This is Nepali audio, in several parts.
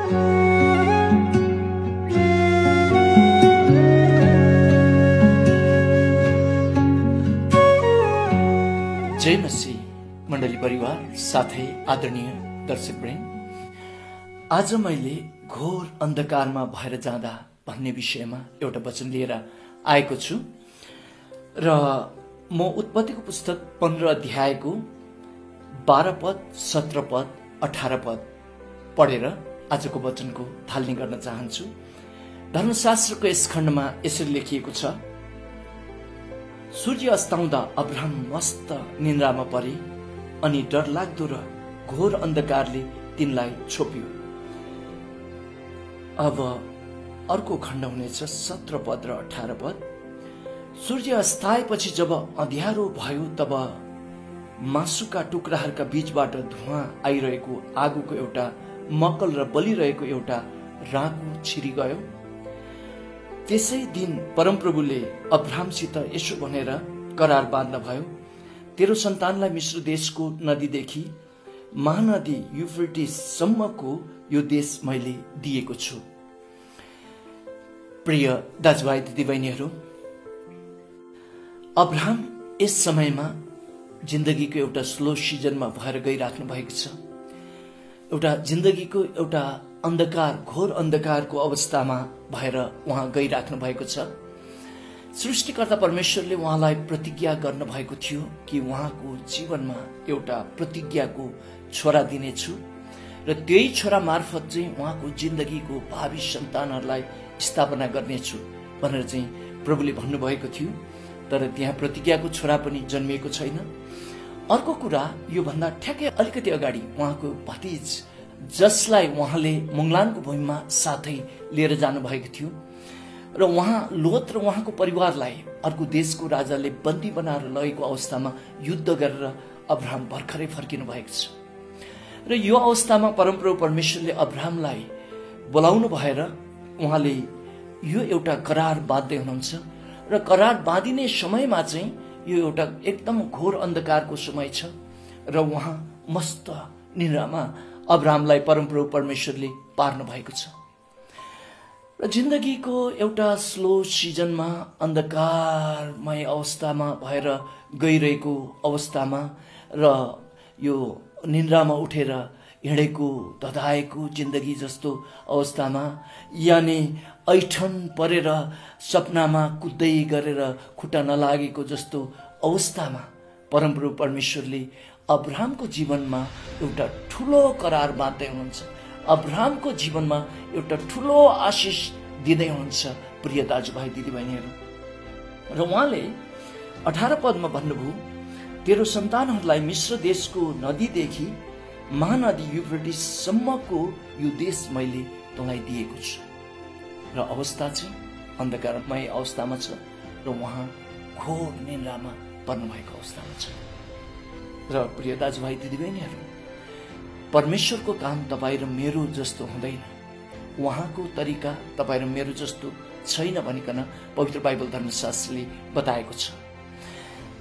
जय मसीह मण्डली परिवार साथै आदरणीय दर्शकवृन्द, आज मैले घोर अन्धकारमा भएर जाँदा भन्ने विषयमा एउटा वचन लिएर आएको छु र म उत्पत्तिको पुस्तक 15 अध्यायको 12 पद, 17 पद, 18 पद पढेर आजको वचनको थालनी गर्न चाहन्छु। धर्मशास्त्रको यस खण्डमा यसरी लेखिएको छ, सूर्य अस्ताउँदा अब्राहम मस्त निन्द्रामा परे अनि डरलाग्दो र घोर अन्धकारले तिनलाई छोप्यो। अब अर्को खण्ड हुनेछ 17 पद र 18 पद। सूर्य अस्ताएपछि जब अँध्यारो भयो तब मासुका टुक्राहरूका बीचबाट धुवाँ आइरहेको आगोको एउटा मक्कल र बलिरहेको एउटा राँको छिरी गयो। त्यसै दिन परमप्रभुले अब्राहमसित यसो भनेर करार बाँध्न भयो, तेरो सन्तानलाई मिश्र देशको नदीदेखि महानदी युफ्रेटिससम्मको यो देश मैले दिएको छु। प्रिय दाजुभाइ दिदीबहिनीहरू, अब्राहम यस समयमा जिन्दगीको एउटा स्लो सिजनमा भएर गइराख्नु भएको छ। एउटा जिन्दगीको एउटा अन्धकार, घोर अन्धकारको अवस्थामा भएर उहाँ गइराख्नु भएको छ। सृष्टिकर्ता परमेश्वरले उहाँलाई प्रतिज्ञा गर्नु भएको थियो कि उहाँको जीवनमा एउटा प्रतिज्ञाको छोरा दिनेछु र त्यही छोरा मार्फत चाहिँ उहाँको जिन्दगीको भावी सन्तानहरूलाई स्थापना गर्नेछु भनेर चाहिँ प्रभुले भन्नुभएको थियो। तर त्यहाँ प्रतिज्ञाको छोरा पनि जन्मिएको छैन। अर्को कुरा, योभन्दा ठ्याक्कै अलिकति अगाडि उहाँको भतिज जसलाई उहाँले मुङ्लानको भूमिमा साथै लिएर जानुभएको थियो र उहाँ लोत र उहाँको परिवारलाई अर्को देशको राजाले बन्दी बनाएर लगेको अवस्थामा युद्ध गरेर अब्राहम भर्खरै फर्किनु भएको छ। र यो अवस्थामा परमप्रभु परमेश्वरले अब्राहमलाई बोलाउनु भएर उहाँले यो एउटा करार बाँध्दै हुनुहुन्छ र करार बाँधिने समयमा चाहिँ यो एउटा एकदम घोर अन्धकारको समय छ र उहाँ मस्त निन्द्रामा अब्राहमलाई परमप्रभु परमेश्वरले पार्नु भएको छ। र जिन्दगीको एउटा स्लो सिजनमा अन्धकारमय अवस्थामा भएर गइरहेको अवस्थामा र यो निन्द्रामा उठेर हिँडेको धधाएको जिन्दगी जस्तो अवस्थामा, यानि ऐठन परेर सपनामा कुद्दै गरेर खुट्टा नलागेको जस्तो अवस्थामा परमप्रभु परमेश्वरले अब्राहमको जीवनमा एउटा ठुलो करार बाँध्दै हुनुहुन्छ। अब्राहमको जीवनमा एउटा ठुलो आशिष दिँदै हुनुहुन्छ। प्रिय दाजुभाइ दिदीबहिनीहरू, र उहाँले 18 पदमा भन्नुभयो, तेरो सन्तानहरूलाई मिश्र देशको नदीदेखि महानदी युफ्रेटिससम्मको यो देश मैले तँलाई दिएको छु। र अवस्था चाहिँ अन्धकारमय अवस्थामा छ र उहाँ घोर निन्द्रामा पर्नु भएको अवस्थामा छ। र प्रिय दाजुभाइ दिदीबहिनीहरू, परमेश्वरको काम तपाईँ र मेरो जस्तो हुँदैन, उहाँको तरिका तपाईँ र मेरो जस्तो छैन भनिकन पवित्र बाइबल धर्मशास्त्रले बताएको छ।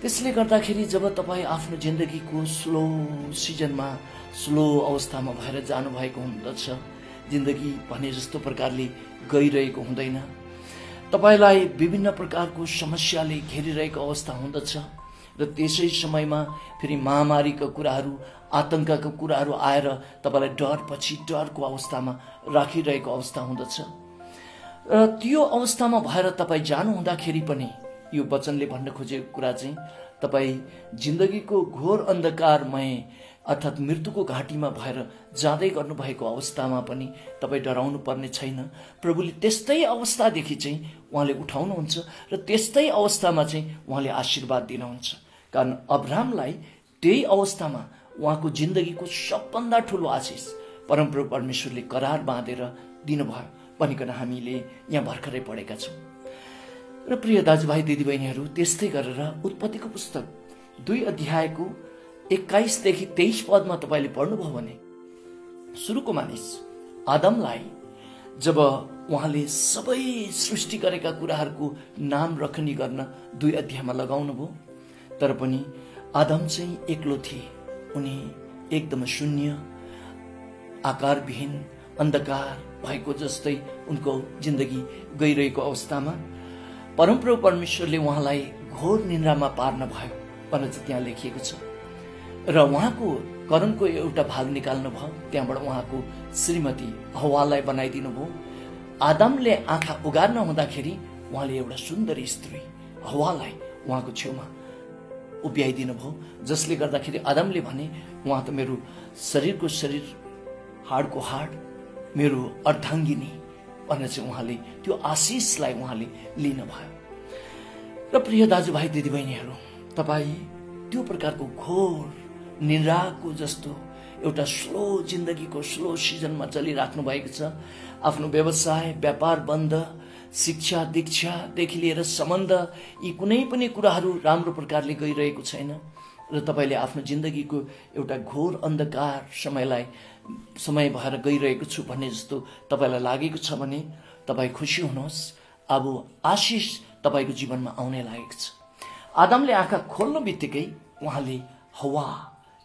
त्यसले गर्दाखेरि जब तपाईँ आफ्नो जिन्दगीको स्लो सिजनमा, स्लो अवस्थामा भएर जानुभएको हुँदछ, जिन्दगी भने जस्तो प्रकारले गइरहेको हुँदैन, तपाईँलाई विभिन्न प्रकारको समस्याले घेरिरहेको अवस्था हुँदछ र त्यसै समयमा फेरि महामारीका कुराहरू, आतंकका कुराहरू आएर तपाईँलाई डरपछि डरको अवस्थामा राखिरहेको अवस्था हुँदछ। र त्यो अवस्थामा भएर तपाईँ जानु हुँदाखेरि पनि यो वचनले भन्न खोजेको कुरा चाहिँ तपाईँ जिन्दगीको घोर अन्धकारमय अर्थात् मृत्युको घाटीमा भएर जाँदै गर्नुभएको अवस्थामा पनि तपाईँ डराउनु पर्ने छैन। प्रभुले त्यस्तै अवस्थादेखि चाहिँ उहाँले उठाउनुहुन्छ र त्यस्तै अवस्थामा चाहिँ उहाँले आशीर्वाद दिनुहुन्छ। कारण अब्राहमलाई त्यही अवस्थामा उहाँको जिन्दगीको सबभन्दा ठुलो आशिष परमप्रभु परमेश्वरले करार बाँधेर दिनुभयो भनिकन हामीले यहाँ भर्खरै पढेका छौँ। र प्रिय दाजुभाइ दिदीबहिनीहरू, त्यस्तै गरेर उत्पत्तिको पुस्तक 2 अध्यायको 21 देखि 23 पदमा तपाईँले पढ्नुभयो भने सुरुको मानिस आदमलाई जब उहाँले सबै सृष्टि गरेका कुराहरूको नाम रखनी गर्न 2 अध्यायमा लगाउनु भयो, तर पनि आदम चाहिँ एक्लो थिए। उनी एकदम शून्य, आकारविहीन, अन्धकार भएको जस्तै उनको जिन्दगी गइरहेको अवस्थामा परमप्रभु परमेश्वरले उहाँलाई घोर निन्द्रामा पार्न भयो भनेर चाहिँ त्यहाँ लेखिएको छ। र उहाँको करणको एउटा भाग निकाल्नु भयो, त्यहाँबाट उहाँको श्रीमती हव्वालाई बनाइदिनु भयो। आदमले आँखा उगार्न हुँदाखेरि उहाँले एउटा सुन्दर स्त्री हव्वालाई उहाँको छेउमा उभ्याइदिनु भयो, जसले गर्दाखेरि आदमले भने उहाँ त मेरो शरीरको शरीर, हाडको हाड, मेरो अर्धाङ्गिनी भनेर चाहिँ उहाँले त्यो आशिषलाई उहाँले लिनुभयो। र प्रिय दाजुभाइ दिदीबहिनीहरू, तपाईँ त्यो प्रकारको घोर निन्द्राको जस्तो एउटा स्लो जिन्दगीको स्लो सिजनमा चलिराख्नु भएको छ। आफ्नो व्यवसाय व्यापार बन्द, शिक्षा दीक्षादेखि लिएर सम्बन्ध, यी कुनै पनि कुराहरू राम्रो प्रकारले गइरहेको छैन र तपाईँले आफ्नो जिन्दगीको एउटा घोर अन्धकार समय भएर गइरहेको छु भन्ने जस्तो तपाईँलाई लागेको छ भने तपाईँ खुसी हुनुहोस्। अब आशिष तपाईँको जीवनमा आउने लागेको छ। आदमले आँखा खोल्नु बित्तिकै उहाँले हव्वा,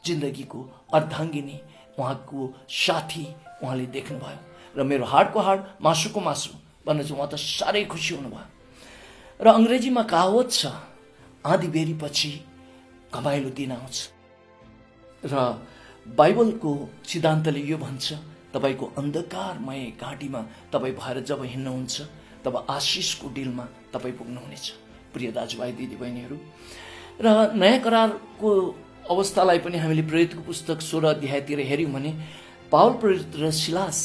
जिन्दगीको अर्धाङ्गिनी, उहाँको साथी उहाँले देख्नुभयो र मेरो हाडको हाड, मासुको मासु भनेर चाहिँ उहाँ त साह्रै खुसी हुनुभयो। र अङ्ग्रेजीमा कहावत छ, आँधी बेरी पछि घमाइलो दिन आउँछ। र बाइबलको सिद्धान्तले यो भन्छ, तपाईँको अन्धकारमय घाटीमा तपाईँ भएर जब हिँड्नुहुन्छ तब आशिषको डिलमा तपाईँ पुग्नुहुनेछ। प्रिय दाजुभाइ दिदीबहिनीहरू, र नयाँ करारको अवस्थालाई पनि हामीले प्रेरितको पुस्तक 16 अध्यायतिर हेऱ्यौँ भने पावल प्रेरित र सिलास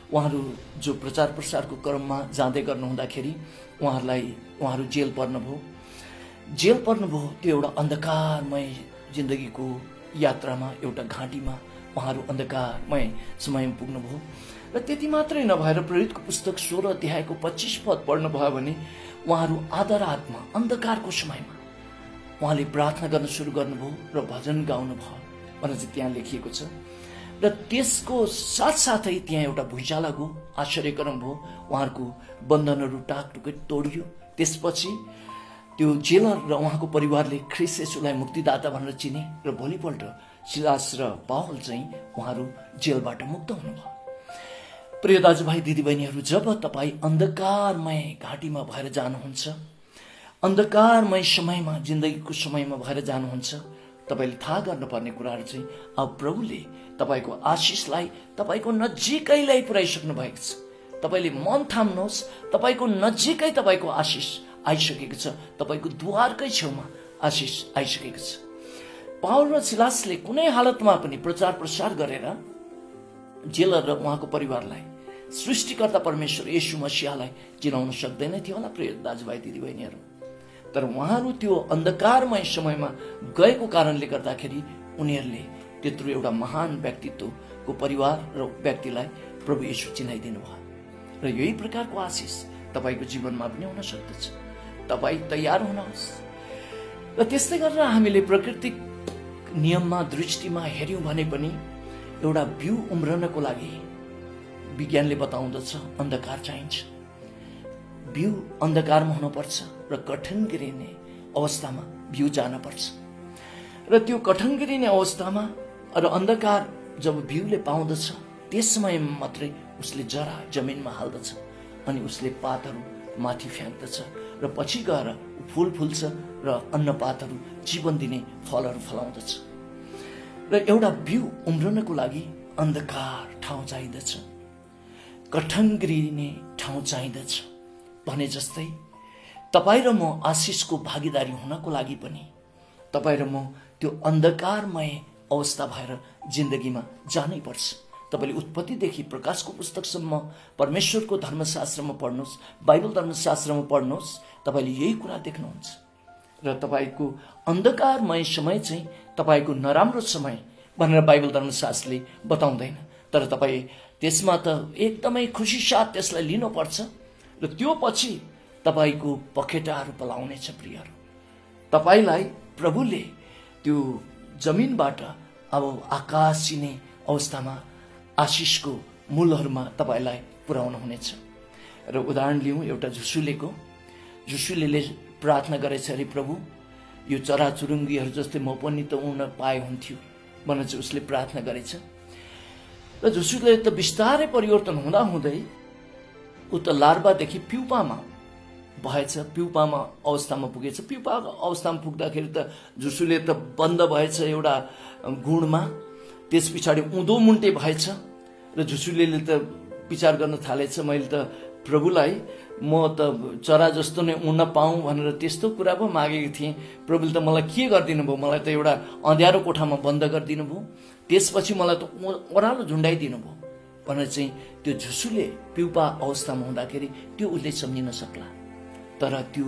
उहाँहरू जो प्रचार प्रसारको क्रममा जाँदै गर्नुहुँदाखेरि उहाँहरू जेल पर्नुभयो। त्यो एउटा अन्धकारमय जिन्दगीको यात्रामा, एउटा घाँटीमा उहाँहरू अन्धकारमय समयमा पुग्नुभयो। र त्यति मात्रै नभएर प्रेरितको पुस्तक 16 अध्यायको 25 पद पढ्नुभयो भने उहाँहरू आधा रातमा अन्धकारको समयमा उहाँले प्रार्थना गर्न सुरु गर्नुभयो र भजन गाउनुभयो भनेर चाहिँ त्यहाँ लेखिएको छ। र त्यसको साथसाथै त्यहाँ एउटा भुइँचालो गयो, आश्चर्यकरम भयो, उहाँहरूको बन्धनहरू टाकटुकै तोडियो। त्यसपछि त्यो जेलर र उहाँको परिवारले ख्रीष्ट येशूलाई मुक्तिदाता भनेर चिने र भोलिपल्ट सिलास र पावल चाहिँ उहाँहरू जेलबाट मुक्त हुनुभयो। प्रिय दाजुभाइ दिदीबहिनीहरू, जब तपाईँ अन्धकारमय घाटीमा भएर जानुहुन्छ, अन्धकारमय समयमा, जिन्दगीको समयमा भएर जानुहुन्छ, तपाईँले थाहा गर्नुपर्ने कुराहरू चाहिँ अब प्रभुले तपाईँको आशिषलाई तपाईँको नजिकै ल्याइ पुर्याइसक्नु भएको छ। तपाईँले मन थाम्नुहोस्, तपाईँको नजिकै तपाईँको आशिष आइसकेको छ, तपाईँको द्वारकै छेउमा आशिष आइसकेको छ। पावल र सिलासले कुनै हालतमा पनि प्रचार प्रसार गरेर जेलर र उहाँको परिवारलाई सृष्टिकर्ता परमेश्वर येशू मसीहलाई चिनाउन सक्दैन थियो होला प्रिय दाजुभाइ दिदीबहिनीहरू। तर उहाँहरू त्यो अन्धकारमय समयमा गएको कारणले गर्दाखेरि उनीहरूले त्यत्रो एउटा महान व्यक्तित्वको परिवार र व्यक्तिलाई प्रभु येशू चिनाइदिनु भयो। र यही प्रकारको आशिष तपाईँको जीवनमा पनि हुन सक्दछ। तपाईँ तयार हुनुहोस्। र त्यस्तै गरेर हामीले प्राकृतिक नियममा, दृष्टिमा हेऱ्यौँ भने पनि एउटा बिउ उम्रनको लागि विज्ञानले बताउँदछ अन्धकार चाहिन्छ। बिउ अन्धकारमा हुनुपर्छ र कठिन गिरिने अवस्थामा बिउ जान पर्छ। र त्यो कठिन गिरिने अवस्थामा र अन्धकार जब बिउले पाउँदछ त्यस समयमा मात्रै उसले जरा जमिनमा हाल्दछ अनि उसले पातहरू माथि फ्याँक्दछ र पछि गएर फूल फुल्छ र अन्नपातहरू जीवन दिने फलहरू फलाउँदछ। र एउटा बिउ उम्रनको लागि अन्धकार ठाउँ चाहिँदछ, कठिन गिरिने ठाउँ चाहिँदछ। भने जस्तै तपाईँ र म आशिषको भागीदारी हुनको लागि पनि तपाईँ र म त्यो अन्धकारमय अवस्था भएर जिन्दगीमा जानै पर्छ। तपाईँले उत्पत्तिदेखि प्रकाशको पुस्तकसम्म परमेश्वरको धर्मशास्त्रमा पढ्नुहोस्, बाइबल धर्मशास्त्रमा पढ्नुहोस्, तपाईँले यही कुरा देख्नुहुन्छ। र तपाईँको अन्धकारमय समय चाहिँ तपाईँको नराम्रो समय भनेर बाइबल धर्मशास्त्रले बताउँदैन। तर तपाईँ त्यसमा त एकदमै खुसी साथ त्यसलाई लिनुपर्छ र त्यो पछि तपाईँको पखेटाहरू पलाउनेछ। प्रियहरू, तपाईँलाई प्रभुले त्यो जमिनबाट अब आकाश चिने अवस्थामा आशिषको मूलहरूमा तपाईँलाई पुर्याउनु हुनेछ। र उदाहरण लिउँ एउटा झुसुलेको। झुसुलेले प्रार्थना गरेछ अरे, प्रभु यो चराचुरुङ्गीहरू जस्तै म पनि त उड्न पाए हुन्थ्यो भनेर चाहिँ उसले प्रार्थना गरेछ। र झुसुले त बिस्तारै परिवर्तन हुँदा हुँदै ऊ त लार्वादेखि प्युपामा भएछ, प्युपामा अवस्थामा पुगेछ। प्युपा अवस्थामा पुग्दाखेरि त झुसुले त बन्द भएछ एउटा गुणमा, त्यस पछाडि उँधो मुन्टे भएछ र झुसुले त विचार गर्न थालेछ, मैले त प्रभुलाई म त चरा जस्तो नै उड्न पाऊँ भनेर त्यस्तो कुरा पो मागेको थिएँ। प्रभुले त मलाई के गरिदिनु भयो, मलाई त एउटा अँध्यारो कोठामा बन्द गरिदिनु भयो, त्यसपछि मलाई त ओह्रालो झुन्डाइदिनु भयो भनेर चाहिँ त्यो झुसुले प्युपा अवस्थामा हुँदाखेरि त्यो उसले सम्झिन सक्ला। तर त्यो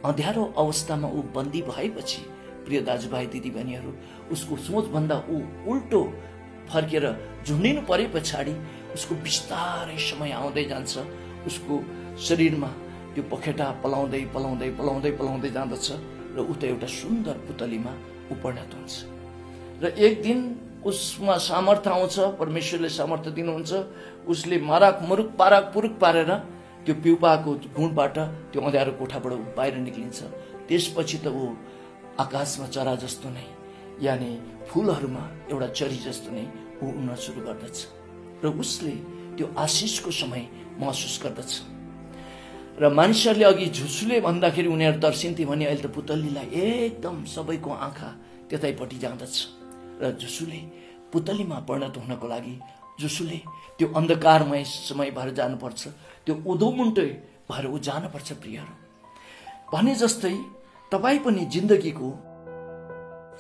अँध्यारो अवस्थामा ऊ बन्दी भएपछि प्रिय दाजुभाइ दिदीबहिनीहरू, उसको सोचभन्दा ऊ उल्टो फर्केर झुन्डिनु परे पछाडि उसको बिस्तारै समय आउँदै जान्छ। उसको शरीरमा त्यो पखेटा पलाउँदै पलाउँदै पलाउँदै पलाउँदै जाँदछ र ऊ त एउटा सुन्दर पुतलीमा ऊ परिणत हुन्छ। र एक दिन उसमा सामर्थ्य आउँछ, परमेश्वरले सामर्थ्य दिनुहुन्छ। उसले माराक मुरुक पाराक पुरुक पारेर त्यो प्युपाको गुणबाट त्यो अँध्यारो कोठाबाट बाहिर निक्लिन्छ। त्यसपछि त ऊ आकाशमा चरा जस्तो नै, यानि फुलहरूमा एउटा चरी जस्तो नै ऊ उड्न सुरु गर्दछ र उसले त्यो आशिषको समय महसुस गर्दछ। र मानिसहरूले अघि झुसुले भन्दाखेरि उनीहरू तर्सिन्थे भने अहिले त पुतलीलाई एकदम सबैको आँखा त्यतैपट्टि जाँदछ र झुसुले पुतलीमा परिणत हुनको लागि झुसुले त्यो अन्धकारमय समय भएर जानुपर्छ, त्यो उधोमुन्टे भएर ऊ जानुपर्छ। प्रियहरू, भने जस्तै तपाईँ पनि जिन्दगीको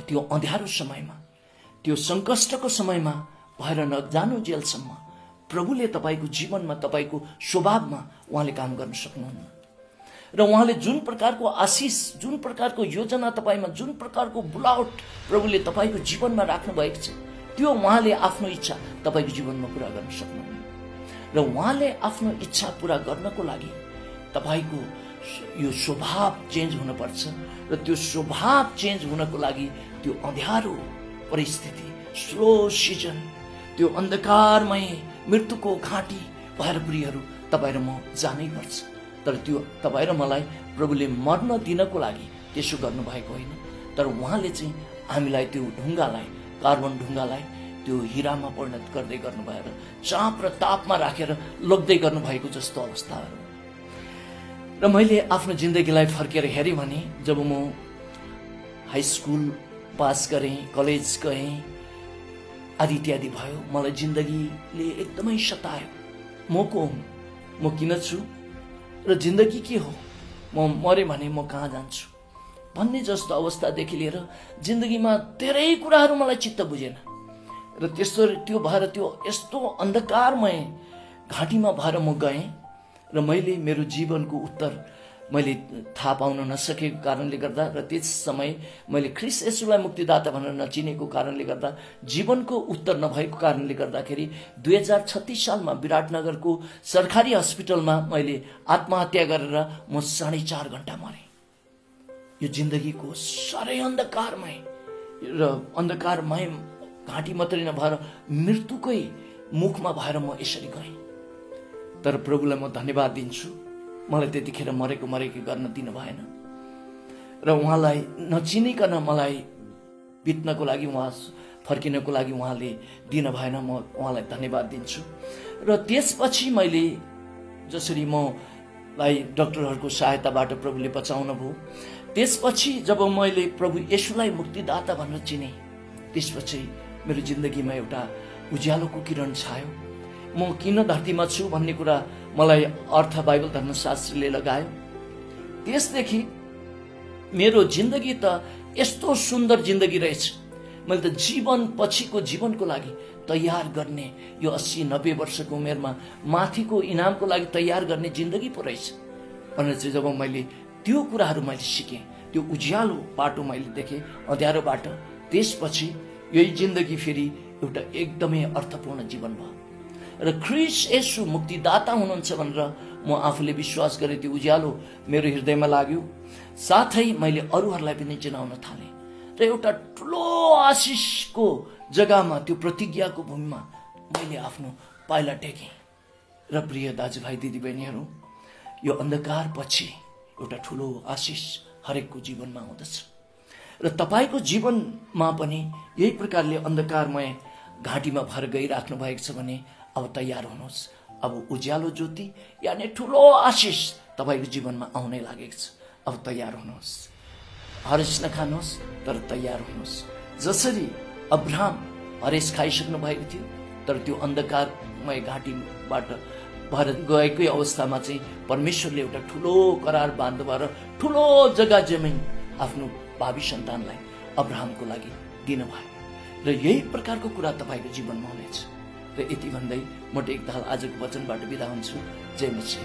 त्यो अँध्यारो समयमा, त्यो सङ्कष्टको समयमा भएर नजानु जेलसम्म प्रभुले तपाईँको जीवनमा, तपाईँको स्वभावमा उहाँले काम गर्न सक्नुहुन्न र उहाँले जुन प्रकारको आशिष, जुन प्रकारको योजना तपाईँमा, जुन प्रकारको बुलावट प्रभुले तपाईँको जीवनमा राख्नु भएको छ, त्यो उहाँले आफ्नो इच्छा तपाईँको जीवनमा पुरा गर्न सक्नुहुन्न। र उहाँले आफ्नो इच्छा पुरा गर्नको लागि तपाईँको यो स्वभाव चेन्ज हुनुपर्छ र त्यो स्वभाव चेन्ज हुनको लागि त्यो अँध्यारो परिस्थिति, स्लो सिजन, त्यो अन्धकारमय मृत्युको घाँटी भएर प्रियहरू तपाईँ र म जानै पर्छ। तर त्यो तपाईँ र मलाई प्रभुले मर्न दिनको लागि त्यसो गर्नुभएको होइन, तर उहाँले चाहिँ हामीलाई त्यो ढुङ्गालाई, कार्बन ढुङ्गालाई त्यो हिरामा परिणत गर्दै गर्नुभयो र चाप र तापमा राखेर लग्दै गर्नुभएको जस्तो अवस्थाहरू। र मैले आफ्नो जिन्दगीलाई फर्केर हेरेँ भने जब म हाई स्कुल पास गरेँ, कलेज गएँ आदि इत्यादि भयो, मलाई जिन्दगीले एकदमै सतायो। म को हुँ, म किन छु र जिन्दगी के हो, म मरेँ भने म कहाँ जान्छु भन्ने जस्तो अवस्थादेखि लिएर जिन्दगीमा धेरै कुराहरू मलाई चित्त बुझेन र त्यो भएर त्यो यस्तो अन्धकारमय घाँटीमा भएर म गएँ र मैले मेरो जीवनको उत्तर मैले थाहा पाउन नसकेको कारणले गर्दा र त्यस समय मैले ख्रीष्ट येशूलाई मुक्तिदाता भनेर नचिनेको कारणले गर्दा, जीवनको उत्तर नभएको कारणले गर्दाखेरि 2036 सालमा विराटनगरको सरकारी हस्पिटलमा मैले आत्महत्या गरेर म 4.5 घण्टा मरेँ। यो जिन्दगीको साह्रै अन्धकारमय र अन्धकारमय घाँटी मात्रै नभएर मृत्युकै मुखमा भएर म यसरी गएँ। तर प्रभुलाई म धन्यवाद दिन्छु, मलाई त्यतिखेर मरेको गर्न दिनु भएन र उहाँलाई नचिनिकन मलाई बित्नको लागि, उहाँ फर्किनको लागि उहाँले दिन भएन। म उहाँलाई धन्यवाद दिन्छु। र त्यसपछि मैले जसरी मलाई डक्टरहरूको सहायताबाट प्रभुले बचाउनु भयो, त्यसपछि जब मैले प्रभु येशूलाई मुक्तिदाता भनेर चिने, त्यसपछि मेरो जिन्दगीमा एउटा उज्यालोको किरण छायो। म किन धरतीमा छु भन्ने कुरा मलाई अर्थ बाइबल धर्मशास्त्रीले लगायो। त्यसदेखि मेरो जिन्दगी त यस्तो सुन्दर जिन्दगी रहेछ, मैले त जीवन पछिको जीवनको लागि तयार गर्ने, यो 80-90 वर्षको उमेरमा माथिको इनामको लागि तयार गर्ने जिन्दगी पो रहेछ भनेर चाहिँ जब मैले त्यो कुराहरू मैले सिकेँ, त्यो उज्यालो बाटो मैले देखेँ अँध्यारोबाट, त्यसपछि यही जिन्दगी फेरि एउटा एकदमै अर्थपूर्ण जीवन भयो र ख्रीष्ट येशू मुक्तिदाता हुनुहुन्छ भनेर म आफूले विश्वास गरेँ। त्यो उज्यालो मेरो हृदयमा लाग्यो, साथै मैले अरूहरूलाई पनि चिनाउन थालेँ र एउटा ठुलो आशिषको जग्गामा, त्यो प्रतिज्ञाको भूमिमा मैले आफ्नो पाइला टेकेँ। र प्रिय दाजुभाइ दिदीबहिनीहरू, यो अन्धकार पछि एउटा ठुलो आशिष हरेकको जीवनमा हुँदछ र तपाईँको जीवनमा पनि यही प्रकारले अन्धकारमय घाँटीमा भर गइराख्नु भएको छ भने अब तयार हुनुहोस्। अब उज्यालो ज्योति यानि ठुलो आशिष तपाईको जीवनमा आउनै लागेको छ। अब तयार हुनुहोस्। हरेस नखानुहोस् तर तयार हुनुहोस्। जसरी अब्राहम हरेस खाइसक्नु भएको थियो तर त्यो अन्धकारमय घाँटीबाट भएर गएकै अवस्थामा चाहिँ परमेश्वरले एउटा ठुलो करार बाँध्नु भएर ठुलो जग्गा जमिन आफ्नो भावी सन्तानलाई अब्राहमको लागि दिनुभयो। र यही प्रकारको कुरा तपाईको जीवनमा हुनेछ। र यति भन्दै म टेकदाल आजको वचनबाट बिदा हुन्छु। जय मसीह।